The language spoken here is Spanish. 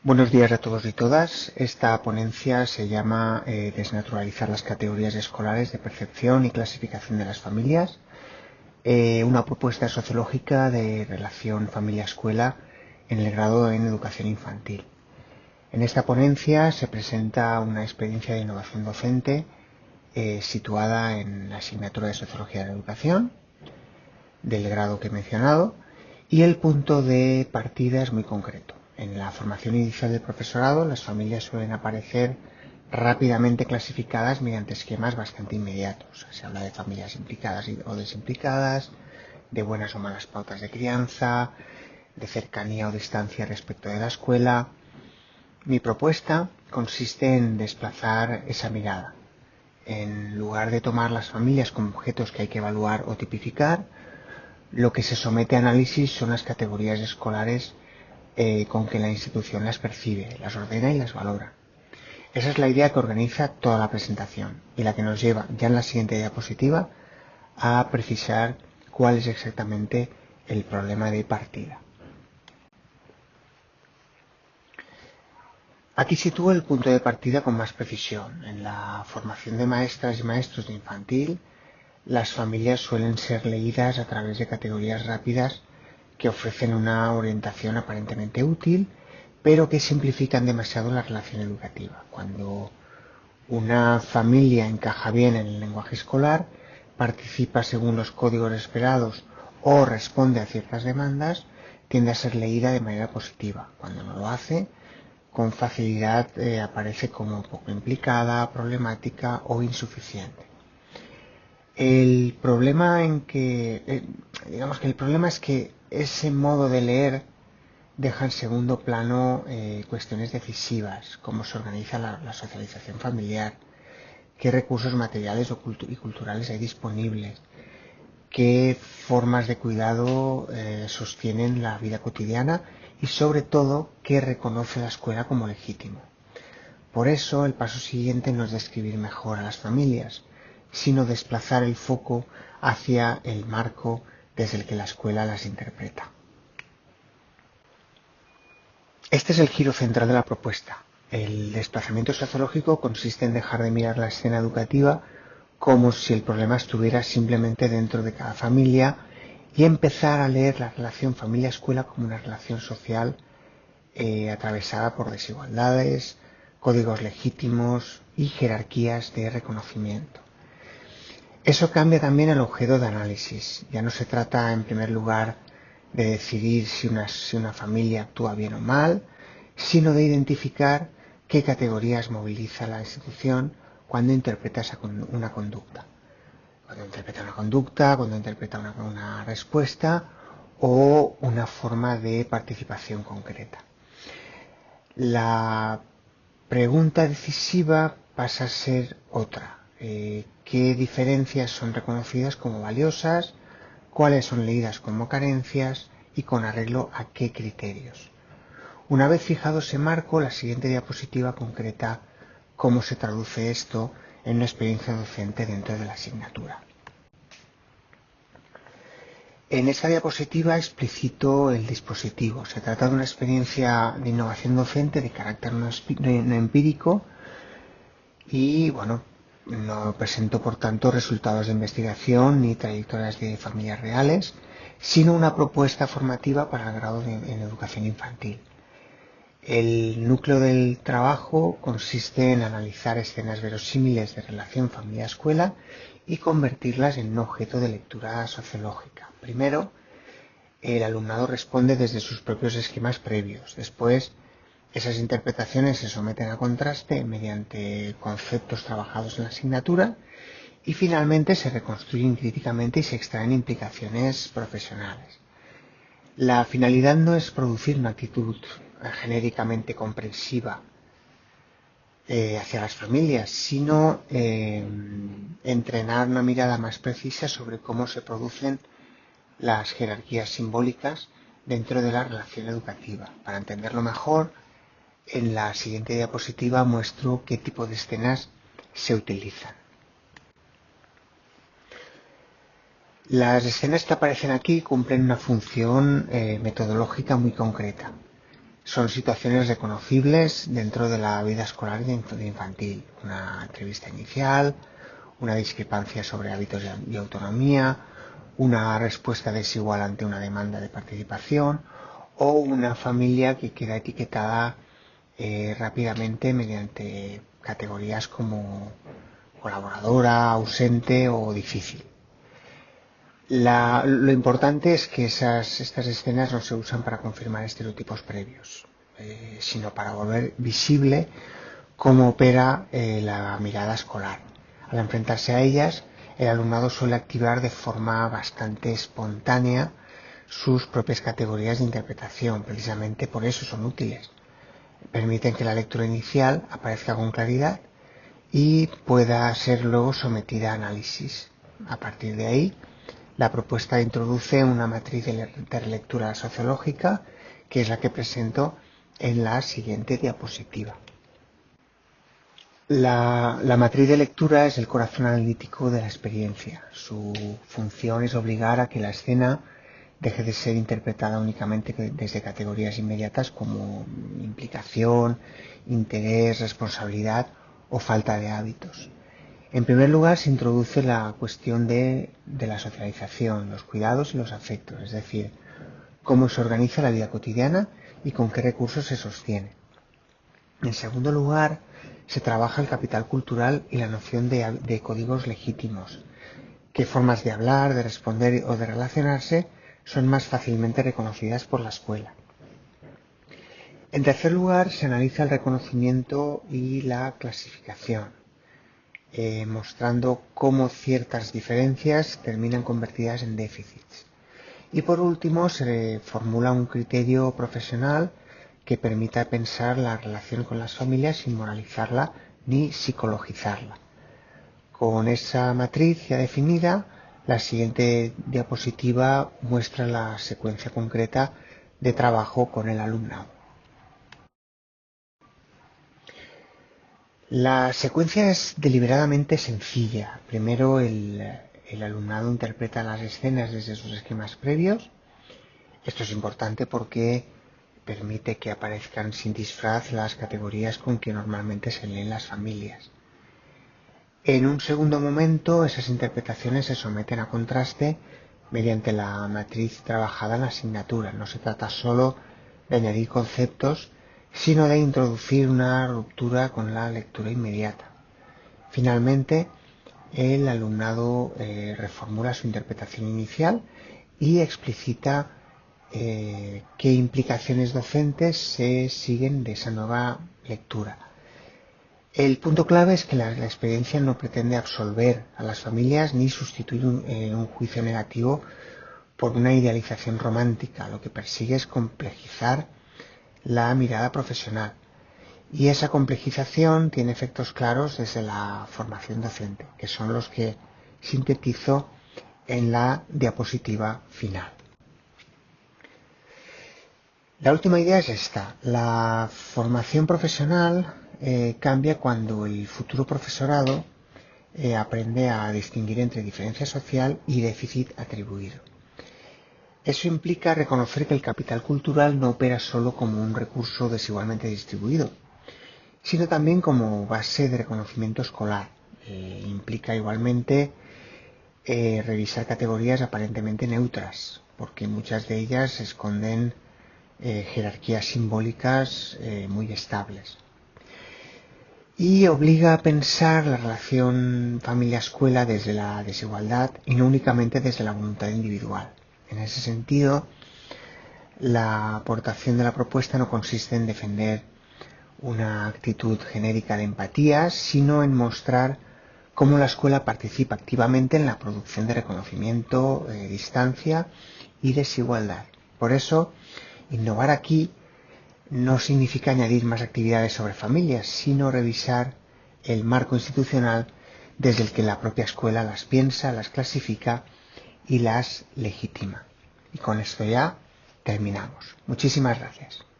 Buenos días a todos y todas. Esta ponencia se llama Desnaturalizar las categorías escolares de percepción y clasificación de las familias, una propuesta sociológica de relación familia-escuela en el grado en educación infantil. En esta ponencia se presenta una experiencia de innovación docente situada en la asignatura de Sociología de la Educación, del grado que he mencionado, y el punto de partida es muy concreto. En la formación inicial del profesorado, las familias suelen aparecer rápidamente clasificadas mediante esquemas bastante inmediatos. Se habla de familias implicadas o desimplicadas, de buenas o malas pautas de crianza, de cercanía o distancia respecto de la escuela. Mi propuesta consiste en desplazar esa mirada. En lugar de tomar las familias como objetos que hay que evaluar o tipificar, lo que se somete a análisis son las categorías escolares con que la institución las percibe, las ordena y las valora. Esa es la idea que organiza toda la presentación y la que nos lleva, ya en la siguiente diapositiva, a precisar cuál es exactamente el problema de partida. Aquí sitúo el punto de partida con más precisión. En la formación de maestras y maestros de infantil, las familias suelen ser leídas a través de categorías rápidas que ofrecen una orientación aparentemente útil, pero que simplifican demasiado la relación educativa. Cuando una familia encaja bien en el lenguaje escolar, participa según los códigos esperados o responde a ciertas demandas, tiende a ser leída de manera positiva. Cuando no lo hace, con facilidad aparece como poco implicada, problemática o insuficiente. El problema el problema es que ese modo de leer deja en segundo plano cuestiones decisivas, cómo se organiza la socialización familiar, qué recursos materiales y culturales hay disponibles, qué formas de cuidado sostienen la vida cotidiana y sobre todo qué reconoce la escuela como legítimo. Por eso el paso siguiente no es describir mejor a las familias, sino desplazar el foco hacia el marco desde el que la escuela las interpreta. Este es el giro central de la propuesta. El desplazamiento sociológico consiste en dejar de mirar la escena educativa como si el problema estuviera simplemente dentro de cada familia y empezar a leer la relación familia-escuela como una relación social atravesada por desigualdades, códigos legítimos y jerarquías de reconocimiento. Eso cambia también el objeto de análisis. Ya no se trata, en primer lugar, de decidir si una familia actúa bien o mal, sino de identificar qué categorías moviliza la institución cuando interpreta una conducta. Cuando interpreta una respuesta o una forma de participación concreta. La pregunta decisiva pasa a ser otra. ¿Qué diferencias son reconocidas como valiosas? ¿Cuáles son leídas como carencias? ¿Y con arreglo a qué criterios? Una vez fijado ese marco, la siguiente diapositiva concreta cómo se traduce esto en una experiencia docente dentro de la asignatura. En esta diapositiva explicito el dispositivo. Se trata de una experiencia de innovación docente de carácter no empírico y, no presento por tanto resultados de investigación ni trayectorias de familias reales, sino una propuesta formativa para el grado en educación infantil. El núcleo del trabajo consiste en analizar escenas verosímiles de relación familia-escuela y convertirlas en un objeto de lectura sociológica. Primero, el alumnado responde desde sus propios esquemas previos. Después, esas interpretaciones se someten a contraste mediante conceptos trabajados en la asignatura y finalmente se reconstruyen críticamente y se extraen implicaciones profesionales. La finalidad no es producir una actitud genéricamente comprensiva hacia las familias, sino entrenar una mirada más precisa sobre cómo se producen las jerarquías simbólicas dentro de la relación educativa. Para entenderlo mejor, en la siguiente diapositiva muestro qué tipo de escenas se utilizan. Las escenas que aparecen aquí cumplen una función metodológica muy concreta. Son situaciones reconocibles dentro de la vida escolar de infantil. Una entrevista inicial, una discrepancia sobre hábitos y autonomía, una respuesta desigual ante una demanda de participación o una familia que queda etiquetada rápidamente mediante categorías como colaboradora, ausente o difícil. Lo importante es que estas escenas no se usan para confirmar estereotipos previos, sino para volver visible cómo opera la mirada escolar. Al enfrentarse a ellas, el alumnado suele activar de forma bastante espontánea sus propias categorías de interpretación. Precisamente por eso son útiles. Permiten que la lectura inicial aparezca con claridad y pueda ser luego sometida a análisis. A partir de ahí, la propuesta introduce una matriz de relectura sociológica, que es la que presento en la siguiente diapositiva. La matriz de lectura es el corazón analítico de la experiencia. Su función es obligar a que la escena deje de ser interpretada únicamente desde categorías inmediatas como implicación, interés, responsabilidad o falta de hábitos. En primer lugar, se introduce la cuestión de la socialización, los cuidados y los afectos, es decir, cómo se organiza la vida cotidiana y con qué recursos se sostiene. En segundo lugar, se trabaja el capital cultural y la noción de códigos legítimos, qué formas de hablar, de responder o de relacionarse son más fácilmente reconocidas por la escuela. En tercer lugar, se analiza el reconocimiento y la clasificación, mostrando cómo ciertas diferencias terminan convertidas en déficits. Y por último, se formula un criterio profesional que permita pensar la relación con las familias sin moralizarla ni psicologizarla. Con esa matriz ya definida, la siguiente diapositiva muestra la secuencia concreta de trabajo con el alumnado. La secuencia es deliberadamente sencilla. Primero el alumnado interpreta las escenas desde sus esquemas previos. Esto es importante porque permite que aparezcan sin disfraz las categorías con que normalmente se leen las familias. En un segundo momento, esas interpretaciones se someten a contraste mediante la matriz trabajada en la asignatura. No se trata solo de añadir conceptos, sino de introducir una ruptura con la lectura inmediata. Finalmente, el alumnado reformula su interpretación inicial y explicita qué implicaciones docentes se siguen de esa nueva lectura. El punto clave es que la experiencia no pretende absolver a las familias ni sustituir un juicio negativo por una idealización romántica. Lo que persigue es complejizar la mirada profesional. Y esa complejización tiene efectos claros desde la formación docente, que son los que sintetizo en la diapositiva final. La última idea es esta. La formación profesional cambia cuando el futuro profesorado aprende a distinguir entre diferencia social y déficit atribuido. Eso implica reconocer que el capital cultural no opera solo como un recurso desigualmente distribuido, sino también como base de reconocimiento escolar. Implica igualmente revisar categorías aparentemente neutras, porque muchas de ellas esconden jerarquías simbólicas muy estables. Y obliga a pensar la relación familia-escuela desde la desigualdad y no únicamente desde la voluntad individual. En ese sentido, la aportación de la propuesta no consiste en defender una actitud genérica de empatía, sino en mostrar cómo la escuela participa activamente en la producción de reconocimiento, distancia y desigualdad. Por eso, innovar aquí no significa añadir más actividades sobre familias, sino revisar el marco institucional desde el que la propia escuela las piensa, las clasifica y las legitima. Y con esto ya terminamos. Muchísimas gracias.